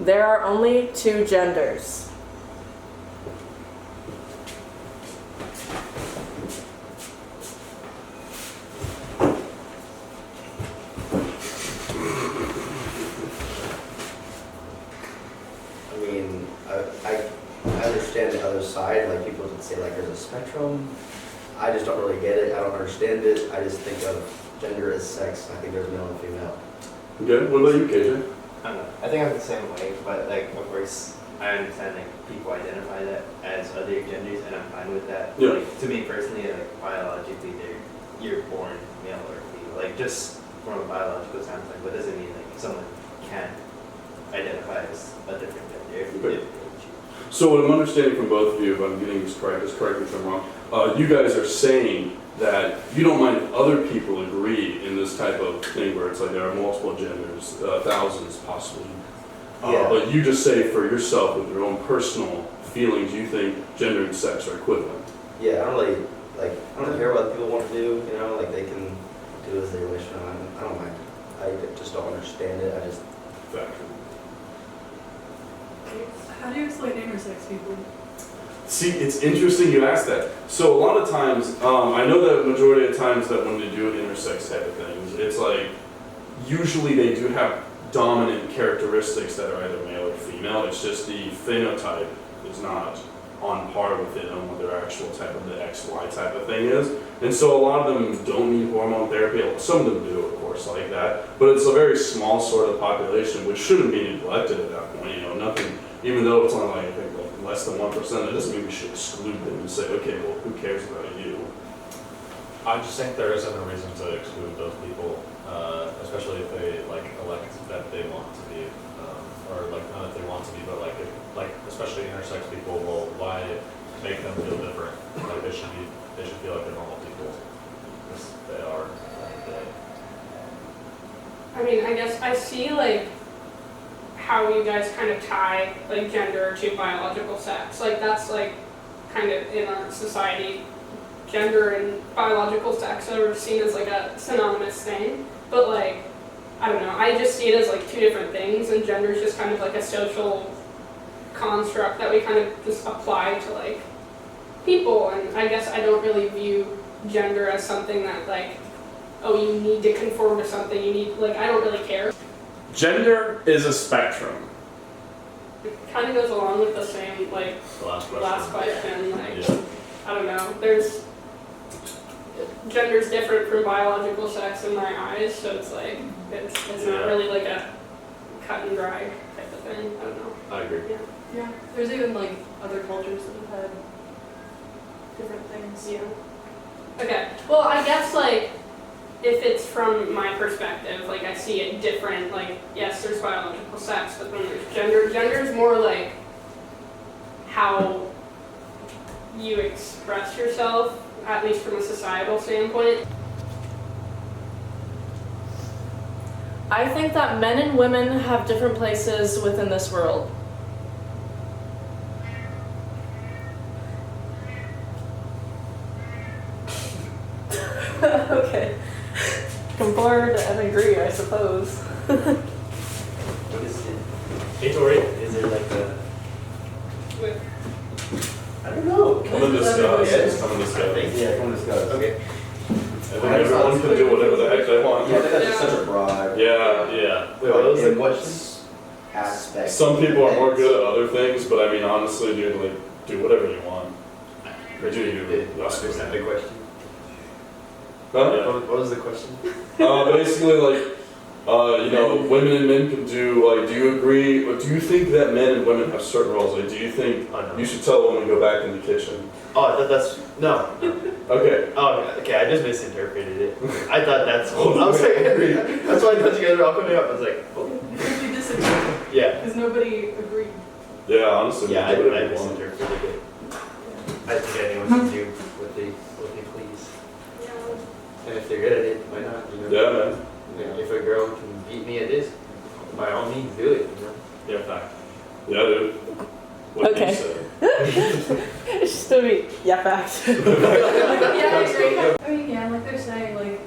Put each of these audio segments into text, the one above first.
There are only two genders. I mean, I understand the other side, like people would say like there's a spectrum. I just don't really get it, I don't understand it. I just think of gender as sex. I think there's male and female. Okay, what about you, KJ? I don't know. I think I'm the same way, but like, of course, I understand like people identify that as other genders, and I'm fine with that. Yeah. Like, to me personally, like biologically, you're born male or female. Like just from a biological standpoint, but doesn't mean like someone can identify as a different gender. Okay. So what I'm understanding from both of you, if I'm getting this correct, just correct me if I'm wrong, you guys are saying that you don't mind if other people agree in this type of thing where it's like there are multiple genders, thousands possibly. Yeah. But you just say for yourself with your own personal feelings, you think gender and sex are equivalent. Yeah, I don't really, like, I don't care what people want to do, you know, like they can do as they wish. I don't mind. I just don't understand it. I just, Factor. How do you explain intersex people? See, it's interesting you asked that. So a lot of times, I know that majority of times that when they do intersex type of things, it's like, usually they do have dominant characteristics that are either male or female. It's just the phenotype is not on par with it on what their actual type of the XY type of thing is. And so a lot of them don't need hormone therapy. Some of them do, of course, like that. But it's a very small sort of population, which shouldn't be neglected at that point. You know, nothing, even though it's only like, I think, like less than 1%, that doesn't mean we should exclude them and say, okay, well, who cares about you? I just think there isn't a reason to exclude those people, especially if they like elect that they want to be, or like not if they want to be, but like if, like especially intersex people. Well, why make them feel different? Like they should feel like they're normal people, because they are. I mean, I guess I see like how you guys kind of tie like gender to biological sex. Like that's like kind of in our society, gender and biological sex are seen as like a synonymous thing. But like, I don't know, I just see it as like two different things, and gender is just kind of like a social construct that we kind of just apply to like people. And I guess I don't really view gender as something that like, oh, you need to conform to something, you need, like, I don't really care. Gender is a spectrum. It kind of goes along with the same, like, The last question. last question, like, Yeah. I don't know, gender's different from biological sex in my eyes, so it's like, it's not really like a cut and dry type of thing, I don't know. I agree. Yeah, there's even like other cultures that have had different things. Yeah. Okay, well, I guess, like, if it's from my perspective, like, I see it different, like, yes, there's biological sex, but then there's gender. Gender is more like how you express yourself, at least from a societal standpoint. I think that men and women have different places within this world. Okay. Conform and agree, I suppose. What is it? Hey Tori. Is it like a? With, I don't know. Come and discuss. Come and discuss. Yeah, come on, discuss. Okay. I think everyone can do whatever the heck they want. Yeah, I think that's just such a broad. Yeah. Yeah. Wait, what was In the what question? aspect? Some people are more good at other things, but I mean, honestly, dude, like, do whatever you want. Or do you? Did you understand the question? Huh? What was the question? Basically, like, you know, women and men can do, like, do you agree, or do you think that men and women have certain roles? Like, do you think Oh, no. you should tell a woman to go back in the kitchen? Oh, that's no. Okay. Oh, okay. I just misinterpreted it. I thought that's. I was like, that's why I thought you guys were all coming up. I was like, oh. Because we disagreed, Yeah. because nobody agreed. Yeah, honestly, Yeah, do whatever I you want. misinterpreted it. I think anyone can do what they please, yeah. and if they're good at it, why not? You know. Yeah, man. Like, if a girl can beat me at this, by all means, do it. You know. Yeah, fact. Yeah, dude. What Okay. you said. It's just gonna be, yeah, facts. Yeah, I agree. I mean, yeah, like they're saying, like,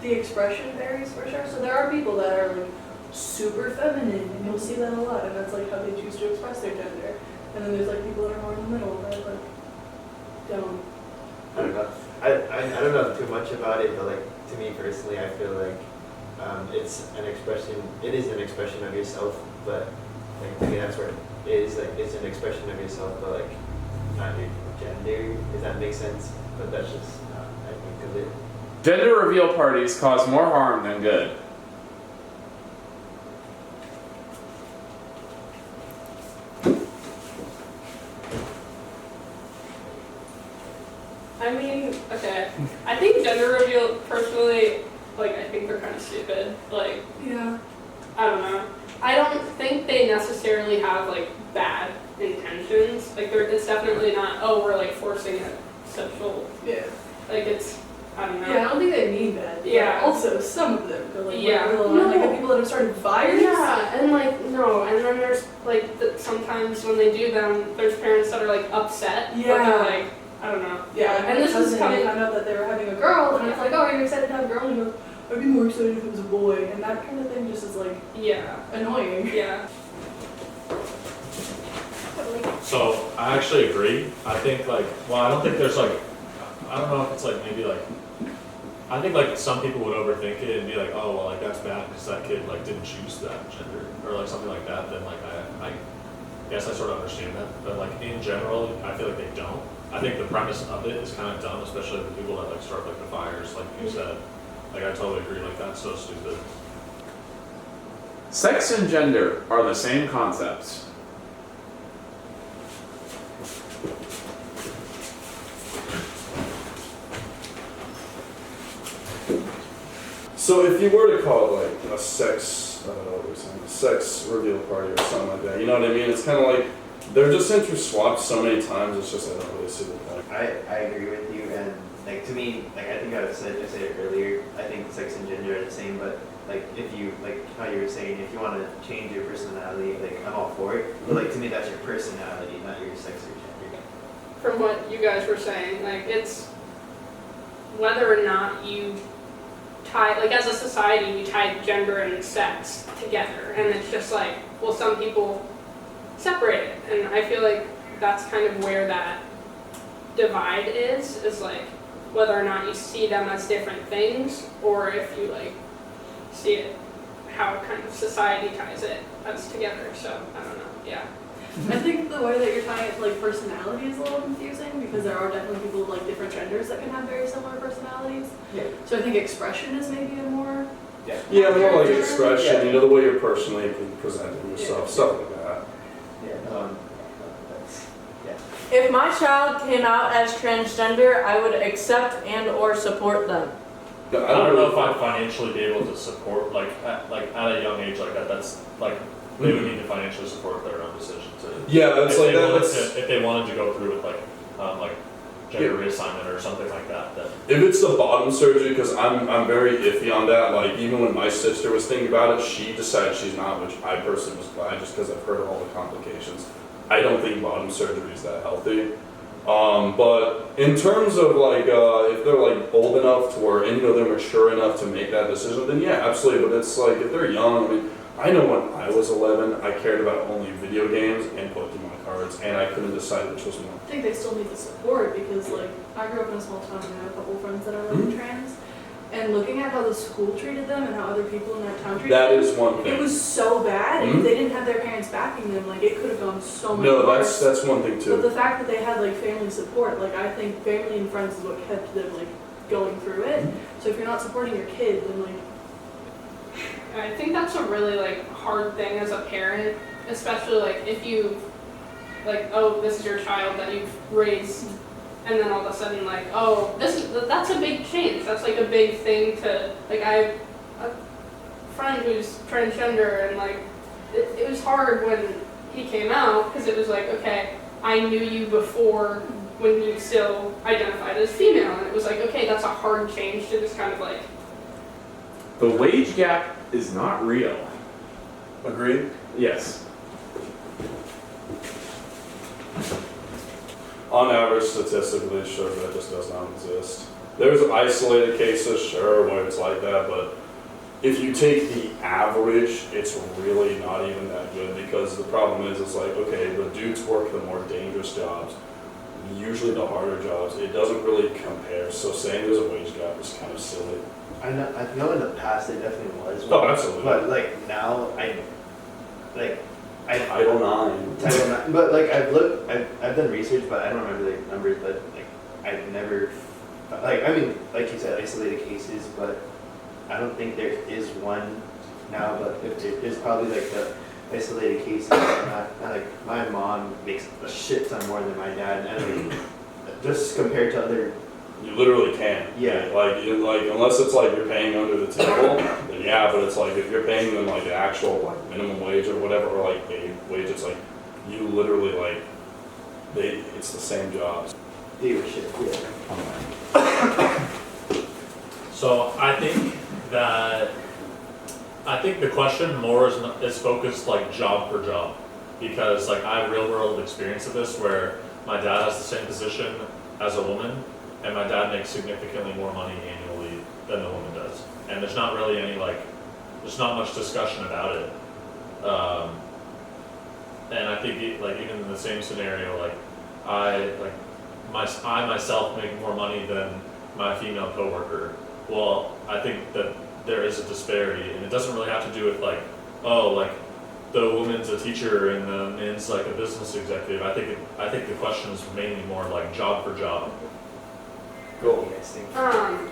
the expression varies for sure. So there are people that are, like, super feminine, and you'll see that a lot, and that's like how they choose to express their gender. And then there's like people that are more in the middle that like don't. I don't know. I don't know too much about it, but like to me personally, I feel like it's an expression. It is an expression of yourself, but like to me that's where it is. Like it's an expression of yourself, but like not your gender. If that makes sense. But that's just I think of it. Gender reveal parties cause more harm than good. I mean, okay. I think gender reveal, personally, like, I think they're kind of stupid. Like, Yeah. I don't know. I don't think they necessarily have, like, bad intentions. Like, it's definitely not, oh, we're, like, forcing a sexual, Yeah. like, it's, I don't know. Yeah, I don't think they mean that. But Yeah. also, some of them go like, Yeah. like No. the people that have started fires. Yeah, and like, no, and then there's, like, sometimes when they do them, there's parents that are, like, upset. But Yeah. they're like, I don't know. Yeah, And this is cousin, coming. they found out that they were having a girl, and it's like, oh, are you excited to have a girl? And he goes, I'd be more excited if it was a boy. And that kind of thing just is like Yeah. annoying. Yeah. So I actually agree. I think like, well, I don't think there's like, I don't know if it's like maybe like, I think like some people would overthink it and be like, oh, well, like that's bad because that kid like didn't choose that gender or like something like that. Then like I guess I sort of understand that, but like in general, I feel like they don't. I think the premise of it is kind of dumb, especially the people that like start like the fires, like you said. Like I totally agree. Like that's so stupid. Sex and gender are the same concepts. So if you were to call it like a sex, I don't know what we're saying, a sex reveal party or something like that, you know what I mean? It's kind of like, they're just interswapped so many times, it's just, I don't really see the point. I agree with you, and like to me, like I think I said it earlier. I think sex and gender are the same, but like if you like how you were saying, if you want to change your personality, like I'm all for it. But like to me, that's your personality, not your sex or gender. From what you guys were saying, like, it's whether or not you tie, like, as a society, we tie gender and sex together, and it's just like, well, some people separate it, and I feel like that's kind of where that divide is like whether or not you see them as different things, or if you like see it how kind of society ties it as together. So I don't know. Yeah. I think the way that you're tying it to like personality is a little confusing because there are definitely people with like different genders that can have very similar personalities. Yeah. So I think expression is maybe a more Yeah, more like Yeah. expression, you know, the way you're personally presenting yourself, stuff like that. Yeah. That's If my child came out as transgender, I would accept and or support them. I I don't know really- if I'd financially be able to support like at a young age like that. That's like they would need to financially support their own decision to. Yeah, it's if like they that. wanted That's, if they wanted to go through with like gender reassignment or something like that. Then if it's the bottom surgery, because I'm very iffy on that. Like even when my sister was thinking about it, she decided she's not, which I personally was glad just because I've heard of all the complications. I don't think bottom surgery is that healthy. But in terms of like if they're like old enough to where and you know they're mature enough to make that decision, then yeah, absolutely. But it's like if they're young, I mean, I know when I was 11, I cared about only video games and Pokemon cards, and I couldn't decide which was more. I think they still need the support because like I grew up in a small town and I have a couple of friends that are like trans, and looking at how the school treated them and how other people in that town treated That them, is one thing. it was so bad. And if they didn't have their parents backing them, like it could have gone so much No, worse. that's one thing But too. the fact that they had like family support, like I think family and friends is what kept them like going through it. So if you're not supporting your kid, then like I think that's a really like hard thing as a parent, especially like if you like, oh, this is your child that you've raised, and then all of a sudden like, oh, that's a big change. That's like a big thing to like. I have a friend who's transgender, and like it was hard when he came out because it was like, okay, I knew you before when you still identified as female, and it was like, okay, that's a hard change to just kind of like. The wage gap is not real. Agreed? Yes. On average, statistically, it shows that just does not exist. There's isolated cases, sure, where it's like that, but if you take the average, it's really not even that good, because the problem is, it's like, okay, the dudes work the more dangerous jobs, usually the harder jobs. It doesn't really compare, so saying there's a wage gap is kind of silly. I know in the past it definitely was. Oh, absolutely. But like now, Title IX. Title IX. But like I've done research, but I don't remember the numbers. But like I've never, like I mean, like you said, isolated cases, but I don't think there is one now. But if there's probably like the isolated cases, not like my mom makes a shit ton more than my dad, and like, just compared to other. You literally can't. Yeah. Like unless it's like you're paying under the table, then yeah. But it's like if you're paying them like the actual like minimum wage or whatever, or like a wage, it's like you literally like it's the same jobs. They were shit. Yeah. So I think the question more is focused like job per job, because like I have real world experience of this where my dad has the same position as a woman, and my dad makes significantly more money annually than the woman does, and there's not really any there's not much discussion about it. And I think even in the same scenario, like I myself make more money than my female coworker. Well, I think that there is a disparity, and it doesn't really have to do with like the woman's a teacher and the man's like a business executive. I think the question is mainly more like job for job. What do you guys think?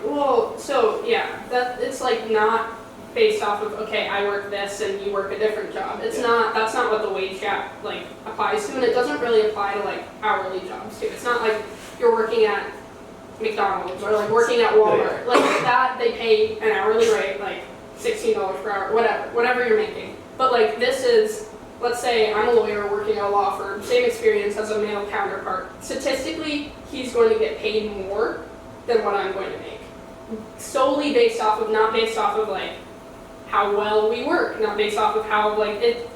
Well, so yeah, it's like not based off of, okay, I work this and you work a different job. It's not, that's not what the wage gap like applies to, and it doesn't really apply to like hourly jobs too. It's not like you're working at McDonald's or like working at Walmart. Like that, they pay an hourly rate, like $16 per hour, whatever you're making. But like this is, let's say I'm a lawyer working at a law firm, same experience as a male counterpart. Statistically, he's going to get paid more than what I'm going to make. Solely based off of, not based off of like how well we work, not based off of how like it,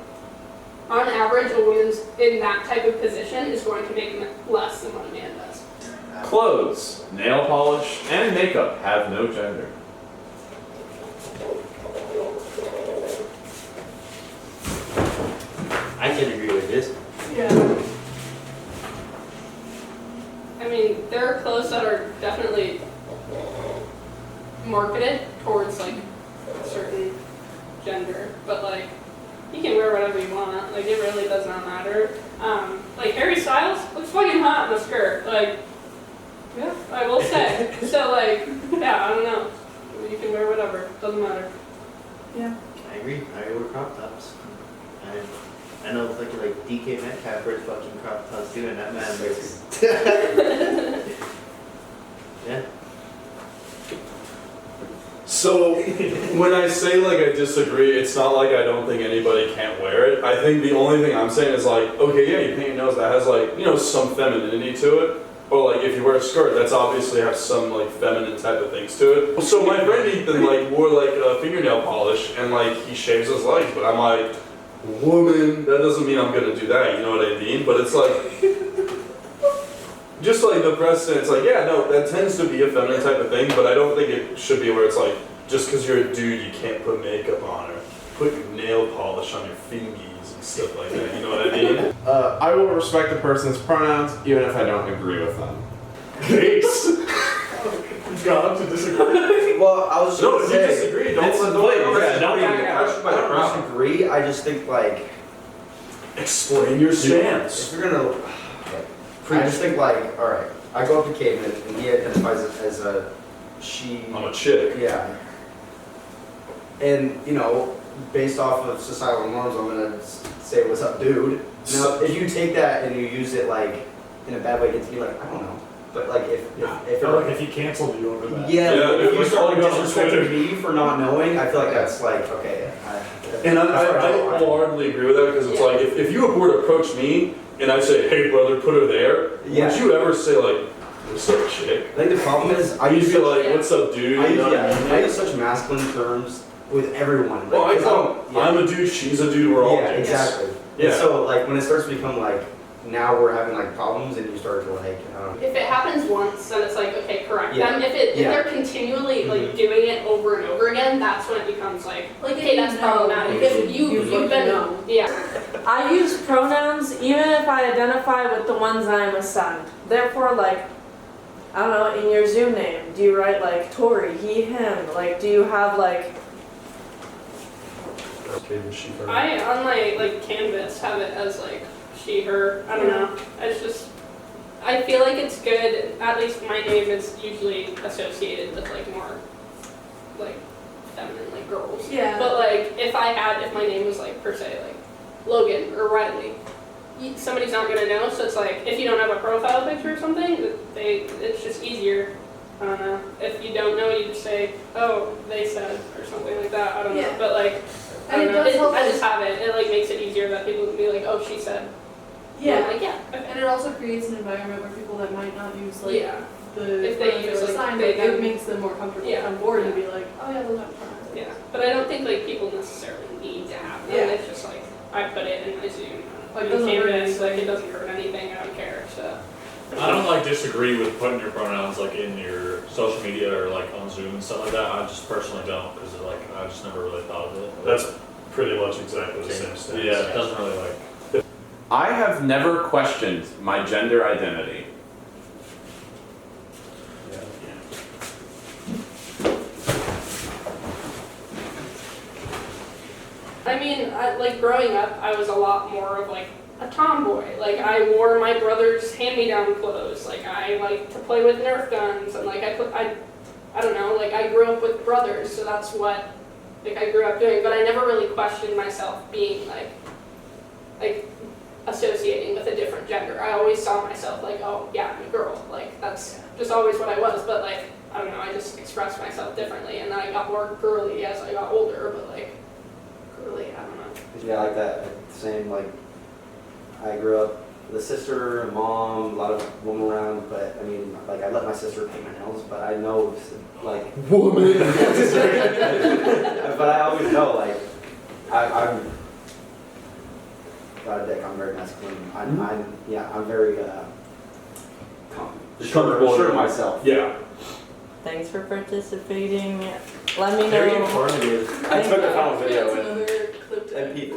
on average, a woman's in that type of position is going to make less than what a man does. Clothes, nail polish, and makeup have no gender. I can agree with this. Yeah. I mean, there are clothes that are definitely marketed towards like a certain gender, but like you can wear whatever you want. Like it really does not matter. Like Harry Styles looks fucking hot in a skirt. Like, yeah, I will say. So like, yeah, I don't know. You can wear whatever. Doesn't matter. Yeah. I agree. I wear crop tops. I know like DK Metcalf wears fucking crop tops too, and that man wears. Yeah. So when I say like I disagree, it's not like I don't think anybody can't wear it. I think the only thing I'm saying is like, okay, yeah, you paint your nails, that has like, you know, some femininity to it. Or like if you wear a skirt, that's obviously has some like feminine type of things to it. So my friend Ethan like wore like a fingernail polish and like he shaves his legs, but I'm like, woman, that doesn't mean I'm gonna do that, you know what I mean? But it's like, just like the precedent, it's like, yeah, no, that tends to be a feminine type of thing, but I don't think it should be where it's like, just because you're a dude, you can't put makeup on or put your nail polish on your fingies and stuff like that, you know what I mean? I will respect a person's pronouns even if I don't agree with them. Case! God, to disagree. Well, I was just No, gonna if you say, disagree, don't It's let a no play, one yeah, don't disagree. back out. I don't disagree, I just think like, Explain your if stance. you're gonna, I just think like, alright, I go up to Caden and he identifies as a she. I'm a chick. Yeah. And, you know, based off of societal norms, I'm gonna say, what's up, dude? Now, if you take that and you use it like in a bad way, it can be like, I don't know. But like if I feel like if he canceled you over that. yeah, Yeah, if if you we start call you out on disrespecting Twitter. me for not knowing, I feel like that's like, okay. And I that's where I draw the line. wholeheartedly agree with that because it's like, if you were to approach me and I say, hey brother, put her there, Yeah. would you ever say like, what's up chick? I think the problem is, I You'd use be like, what's up dude? I You use, know what I mean? I use such masculine terms with everyone. Well, I Like, thought I'm a dude, she's a dude, we're all yeah, dudes. exactly. Yeah. And so like when it starts to become like now we're having like problems and you start to like, If it happens once, then it's like, okay, correct Yeah. them. If Yeah. they're continually like Mhm. doing it over and over again, that's when it becomes like, okay, that's problematic. If you've been, yeah. I use pronouns even if I identify with the ones I'm assigned. Therefore, like, I don't know, in your Zoom name, do you write like Tori, he, him? Like, do you have like, I on my like Canvas have it as like she, her. I don't know. It's just I feel like it's good. At least my name is usually associated with like more like feminine, like girls. Yeah. But like if my name was like per se like Logan or Riley, somebody's not gonna know. So it's like if you don't have a profile picture or something, it's just easier. I don't know. If you don't know, you just say, oh, they said, or something like that. I don't know. Yeah. But like, I And don't it know. does help I just have it. It like makes it easier that people can be like, oh, she said. Yeah. I'm like, yeah. Okay. And it also creates an environment where people that might not use like Yeah. the If they pronouns use, or like, sign, they like, it them. makes them more comfortable Yeah. on board and be like, oh yeah, those aren't pronouns. Yeah. But I don't think like people necessarily need to have them. Yeah. It's just like I put it in my Zoom. Like, in doesn't hurt Canvas, like it anything. doesn't hurt anything. I don't care. So. I don't like disagree with putting your pronouns like in your social media or like on Zoom and stuff like that. I just personally don't because like I just never really thought of it. That's pretty much exactly the same stance. Yeah, it doesn't really like. I have never questioned my gender identity. I mean, like growing up, I was a lot more of like a tomboy. Like I wore my brother's hand-me-down clothes. Like I liked to play with Nerf guns, and like I don't know. Like I grew up with brothers, so that's what like I grew up doing. But I never really questioned myself being like associating with a different gender. I always saw myself like, oh yeah, I'm a girl. Like that's just always what I was. But like I don't know, I just expressed myself differently, and then I got more girly as I got older. But like. Really, I don't know. yeah, like that, like, same, like, I grew up with a sister, a mom, a lot of women around, but I mean, like, I let my sister paint my nails, but I know, like, Woman! but I always know, like, I'm got a dick, I'm very masculine. I'm very, sure of myself. Yeah. thanks for participating. Let me Very know. informative. I took a That's another clip to And people.